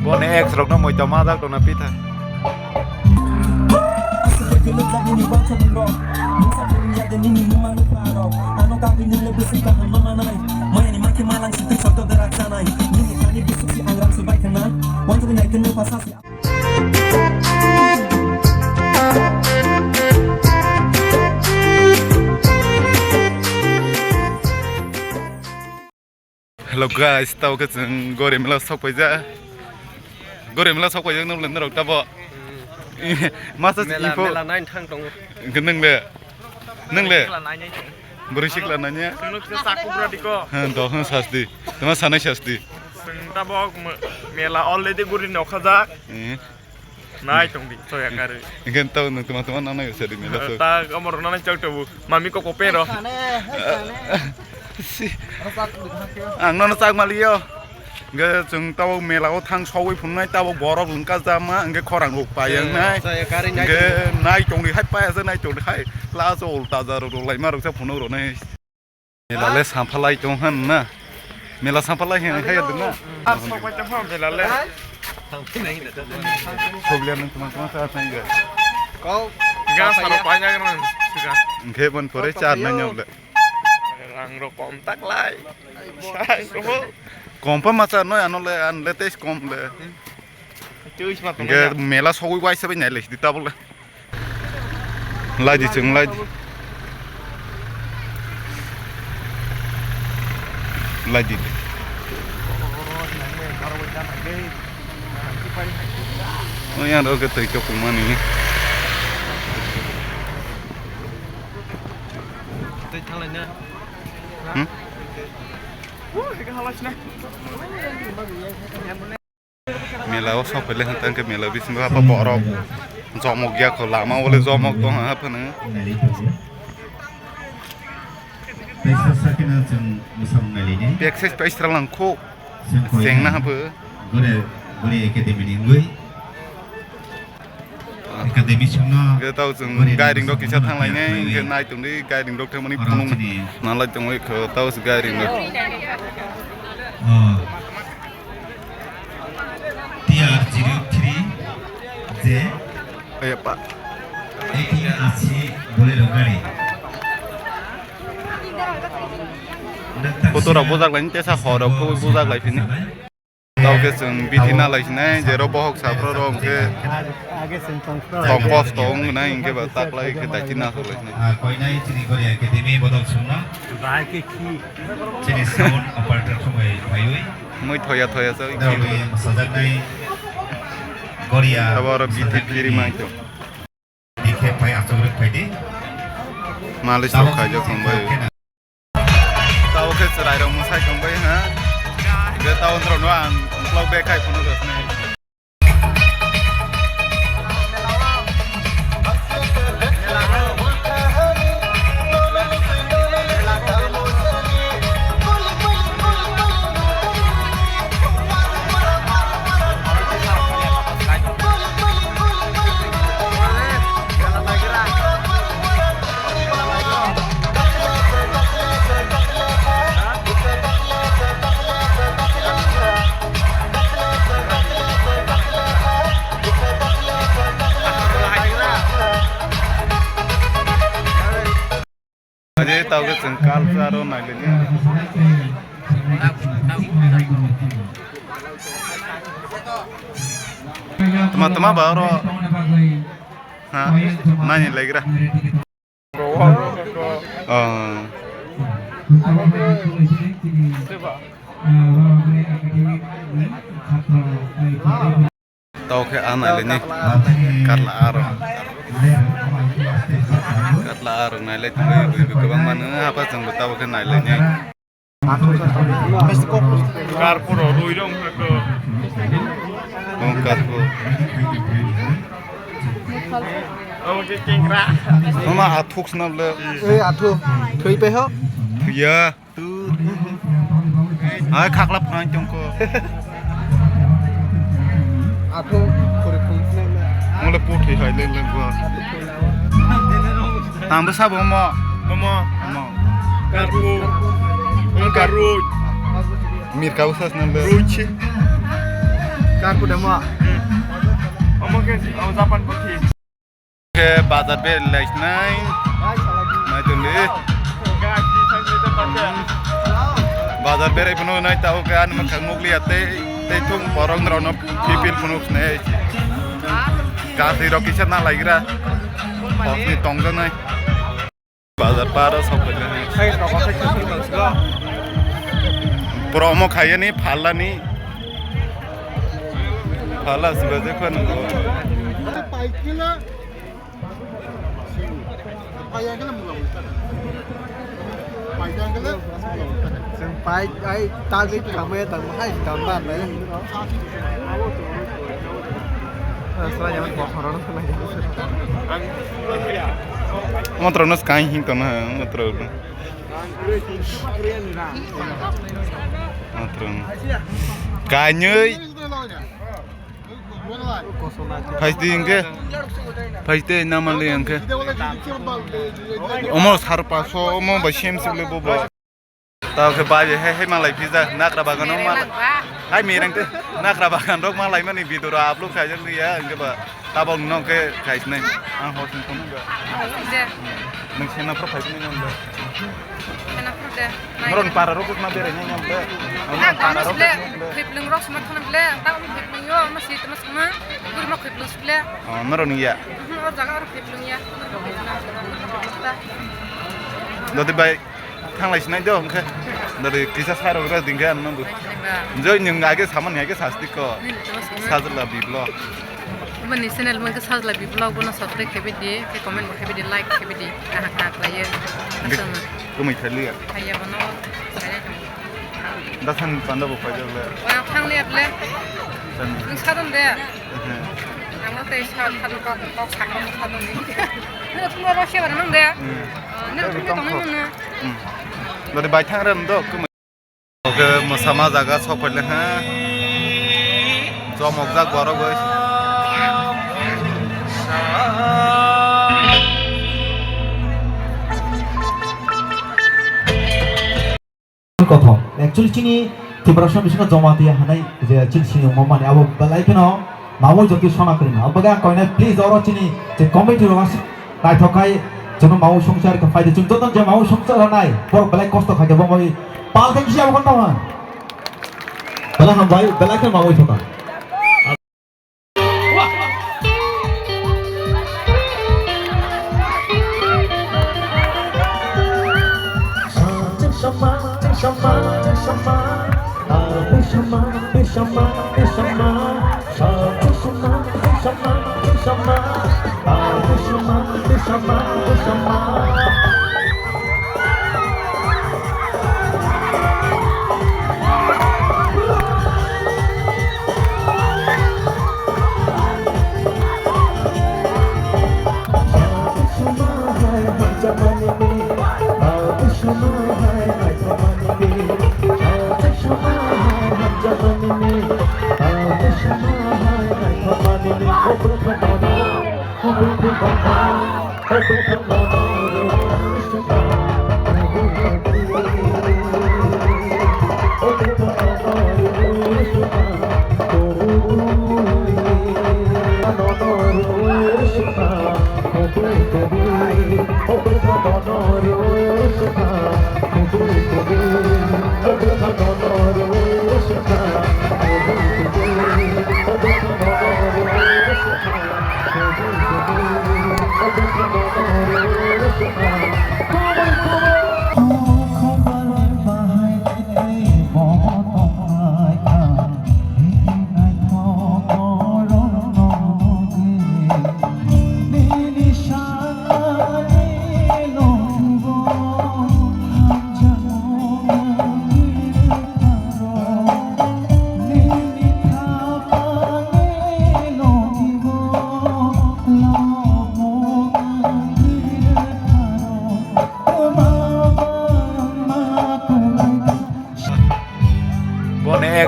Bon X rok nó mồi cho ma tak dona pita. Hello guys, tao cái chừng gọi điện là sọc bây giờ. Gọi điện là sọc bây giờ nó lên nó đọc tao Masa info. Mela nine thang tong. Neng le. Berisik lah nanya. Nung saku berarti kok. Doh sasti. Teman sana sasti. Senta bok mela already gurin no khajak. Nai tong di soya kare. Ingin tahu teman-teman mana yang sedih mela so. Ta amor nana chak tabu. Mami ko kopero. Ang nana sak malio. Nggak jeng tahu mela thang sawi pun naik tahu borok lengkap sama nggak korang lupa yang naik nggak naik cong di hai pa se naik cong di hai la so ulta zaro lai ma rok sa pun ro naik mela le sampalai cong han na mela sampalai yang hai ada na Asal macam apa mela le? problem teman-teman saat ini nggak Kau gas kalau banyak kan sudah nggak pun pore car nanya udah rang ro kontak lai. Sai ko. kompa masa no ano le an le tes kom le Cuy cuma tong. nggak mela sawi wai sabi nyai le di tabul le lagi jeng lagi oh yang ada kita ikut kumani ini mela o sok pele hantan ke mela bis apa borok jomok ya ko lama oleh jomok to apa na Pekses paistra langko seng na apa Gure akademi ningui akademi semua kita tahu jeng guiding dok kisah tang lainnya ke naik tung di guiding dok temani punung nala jeng ke tahu se guiding dok tiar jiru tri je ya pak ekia aci boleh logari foto rak bozak lain tesa horok ko bozak lai pini tahu ke jeng bitina lai sini jero bohok sapro dong ke tongkos tong na ingke batak lai ke dacina so lai sini koi nai cini gure akademi bodok semua cini sound operator semua bayui moi thoya so dawi sajak nai goria tabar bitit kiri mai to dikhe pai asuruk pai di malis to khajo khombai tahu ke serai rong musai khombai ha ge tahu ndro no ang plau be kai phono dos ne Aja tahu ke jengkal saro naglinya teman-teman baru nanya lagi dah tahu ke anak ini karena arah katla arung nai lai tunggu ibu kebang mana apa sang tahu ke nai lai nya Kar puro rui dong ke. bongkar ko Oh ke kengra. mama atuk snap le atu thui pe ho ya tu ai khak lap nang chong ko atu khore khum ne phải lên lên qua tạm bữa sau bố mò Mama, mò karbu, karu, mir kau sas nang le ruci. Karku demo. Mama ke zapan putih. ke bazar be lek nai nai tu le Kaki sampai tempatnya. bazar be re puno nai tau ke an ma khang mok li ate te thung porong rono pipil puno sne ka si ro kisat na lagira ni tong jang nai bazar para sob le Saya tak pakai kisah bangsa. promo khaya ni phala ni phala sbaje kon Sampai ai target kami tang hai gambar đấy. Setelah jangan bawa corona setelah jangan. ngotro nos kai hin to na ngotro ngotro kai nyoi phai ting ke phai te namal le ang ke omo sar pa so omo ba shem sim le bo ba ta ke ba je he malai pizza nakra bagan no mal ai mi rang te nakra bagan rok malai mani bidura upload khai jang ya ang ke ba ta bong no ke khai snai ang ho sin kono ga nang sena pro phai ni ngam ba Meron para rokok na bere nya ngam ba Nah, para rokok klip lung rok semat kana ble ta klip lung yo masih temas kema gur ma klip lung ble meron ya or jaga or klip lung ya Dati bay thang lai sinai dong ke dari kisah saro ra dingga nan bu joy nyung age saman ya ke sasti ko sajla biblo Mani channel man ke sajla bi blog bona subscribe khebe di ke comment bo khebe di like khebe di kana kana player asama kumai thali ya kaya bono dasan panda bo phajal le wa thang le ble san nung sadon de nang te sa thadu ko ko sakam sadon ni ne thung ro she bar nang de ne thung de tong na dari bay thang ram do kumai ke masama jaga sopal le ha jomok jak goro boy কথা actually চিনি তিব্রাসম বিশনা জমা দিয়া হানাই যে চিন চিনি মমানে আবো বালাই কেন মামো যদি শোনা করি না আবগা কয়না প্লিজ অর চিনি যে কমিটি রগাস রাই থকাই যেন মামো সংসার কে ফায়দা চিন ততন যে মামো সংসার নাই বড় বালাই কষ্ট থাকে বমই পাল থেকে কি আবো কথা মান বালা হাম ভাই বালাই কে মামো থকা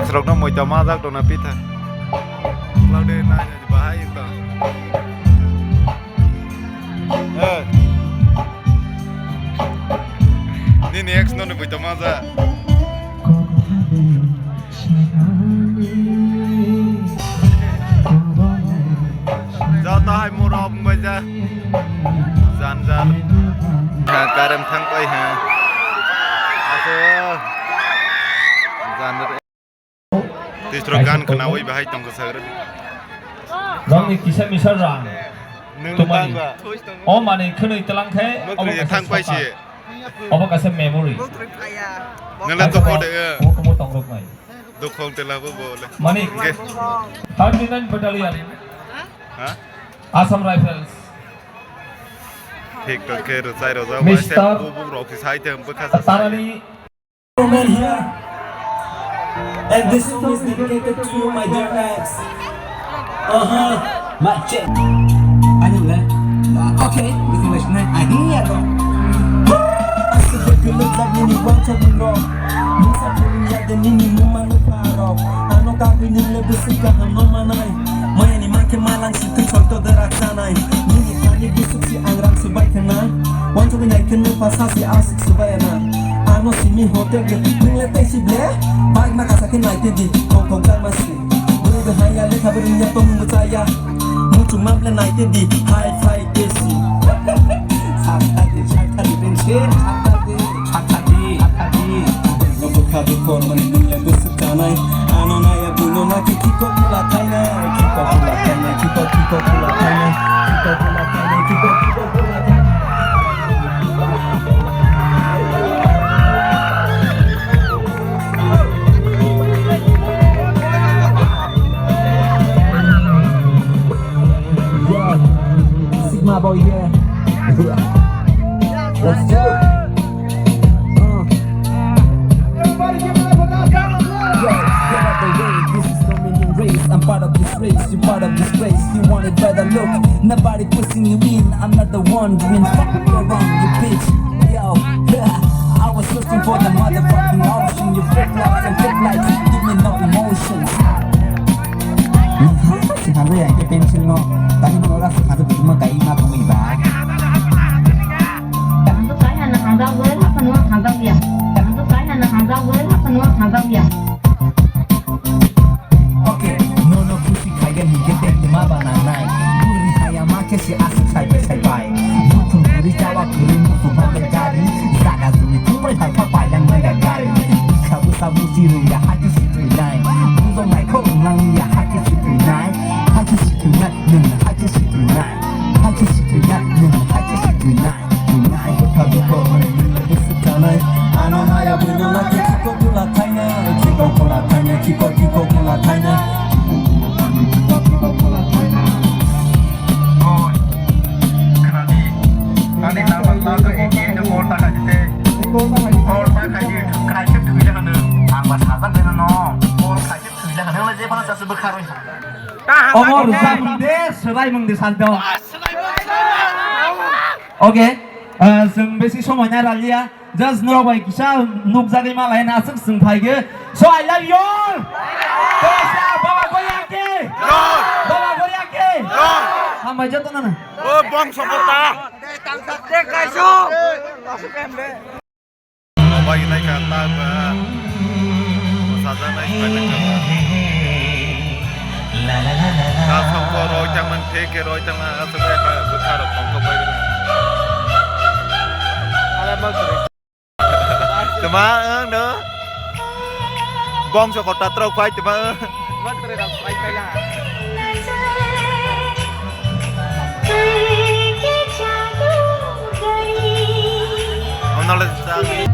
X rok no moi tama jak dona pita. Cloud na bahaya to. bai tamaza. Jata hai murab baja. Zanjar. Ha karam thang pai ha. Asa. Zanjar. Tistrogan kenawai bahai tong kesar. Rangni kisah misal rang. Nung Tumani. tangga. Oh mani kena itelang ke. Mekri thang pai si. Apa kasih memory. Ngala to ko de. Oh kamu tongrok mai. Dukhong tela bo bole. Mani. 39 Battalion. Ha? Assam Rifles. Thik to ke ro sai ro za Mr. wa se bu ro ki sai them bekhasa. Tarani. Man here, and this song is dedicated to my dear ex. My check. Ano ba? Okay, gusto mo siya. Ahiya to. Kasi pagkulog lang niniwang sa mundo. Minsan po niya din ninimuman ng paro. Ano kami nilabas sa kahamanay. Maya ni makin malang si Tuchok to daraksanay. Nini kani busuk si Angrang subay ka na. Wanto binay ka nung pasa si Asik subay na. Ano si mi hotel ke ningletay si Ble. Pag nakasakin na itindi, kong kalmasi. Haya le kabarinya pembucaya muncul mample naik di high five desi sakadi benci sakadi ngebuka dukor menilai busukanai anona ya buno na kiko pula kaina kiko pula kaina kiko pula kaina kiko pula kaina kiko pula kaina. My boy, yeah. Let's do it. Everybody give it up for that. Get out the way. This is dominion race. I'm part of this race. You're part of this race. You want it better look. Nobody pushing you in. I'm not the one doing fucking around you, bitch. Yo, I was searching for the motherfucking option. You flip flops and flip lights. Give me no emotions. Halo ya, ke pensil no. Tadi menolak satu cuma kayak ima kamu iba. Jangan tuh saya anak hantar gue, apa nuang hantar dia. Jangan tuh saya anak hantar gue, apa nuang hantar dia. Oke, nono kusi kayak hingga tema bananai. Gurih saya make si asik saya bai. Bukan gurih Jawa gurih musuh mencari. Zaga zumi cuma apa yang menggagari. Sabu siru ya hati si tunai. Bukan Michael ulang ya hati si tunai. Hati si tunai, hati si tunai, hati si tunai, hati si tunai. Tunai kami kau menilai sekanai. Anak ayah punya laki kiko pula tanya, kiko pula tanya, kiko pula tanya. Oh, kerana ni nama lagu ini ada kota kaji, kota kaji kaji tu dia kan, apa sahaja dengan no, kota kaji tu dia kan, lagi apa nak sebut karun. Omor samde serai mengdi santo. Oke, जों बेसे समायना Ralia just नरबाय किसा नुकजागै मालाय नासक जों फायगे so I love you all. Desa bawa goyake. Bawa goyake. Sampai jatuh nana. Oh bang sokota. Apa ini kata ba? Masalah naik banyak kata. Kalau kau roy jangan take roy jangan asal saya berharap kau baik. Teman, no. Bong sokota terus baik teman. Knowledge lagi.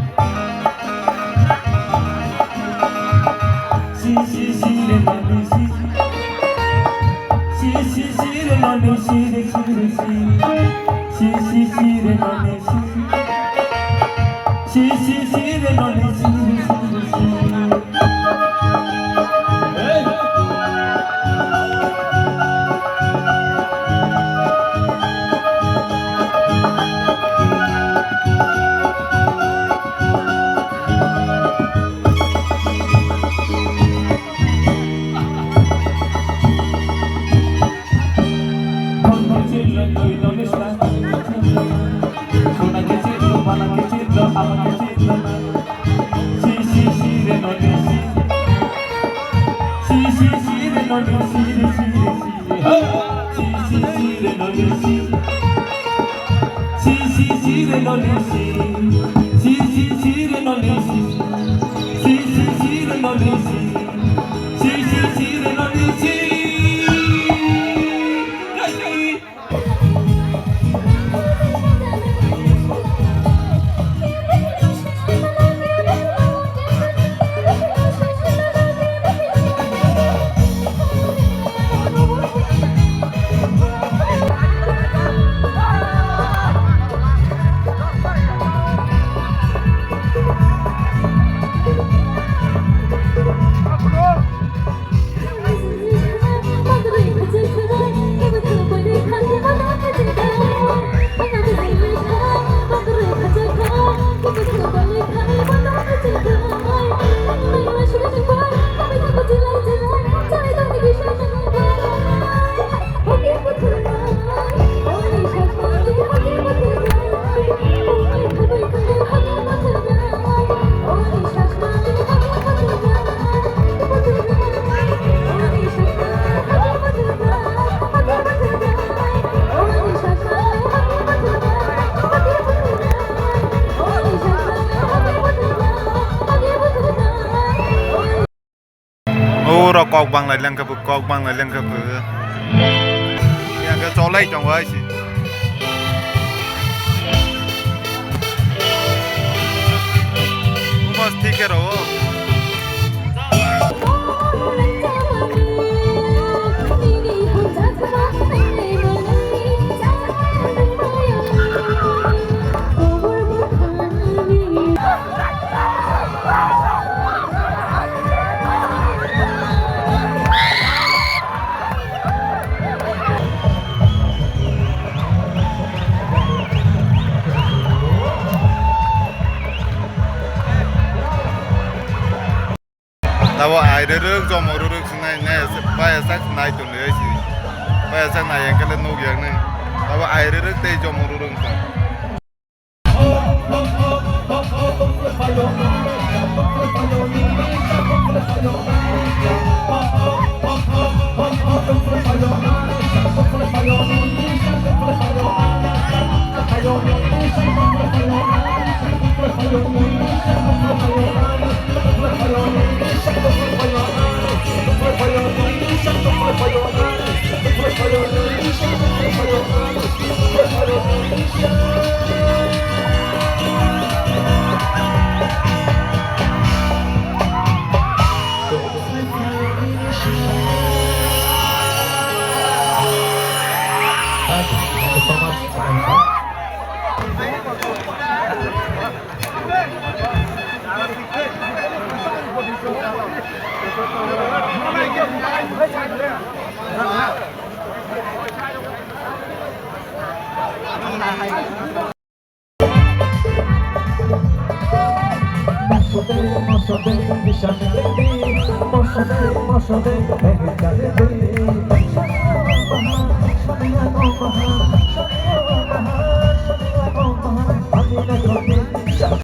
Ora cọc bằng lại lần cặp cọc bằng lại lần cặp nhà cái chó lấy trong ấy chị mas tiket rồi tao ai để rước cho một rước này nè bây giờ này tụi nữa chị bây giờ này anh cái lên nô giang này tao ai để rước tê cho một rước này I'm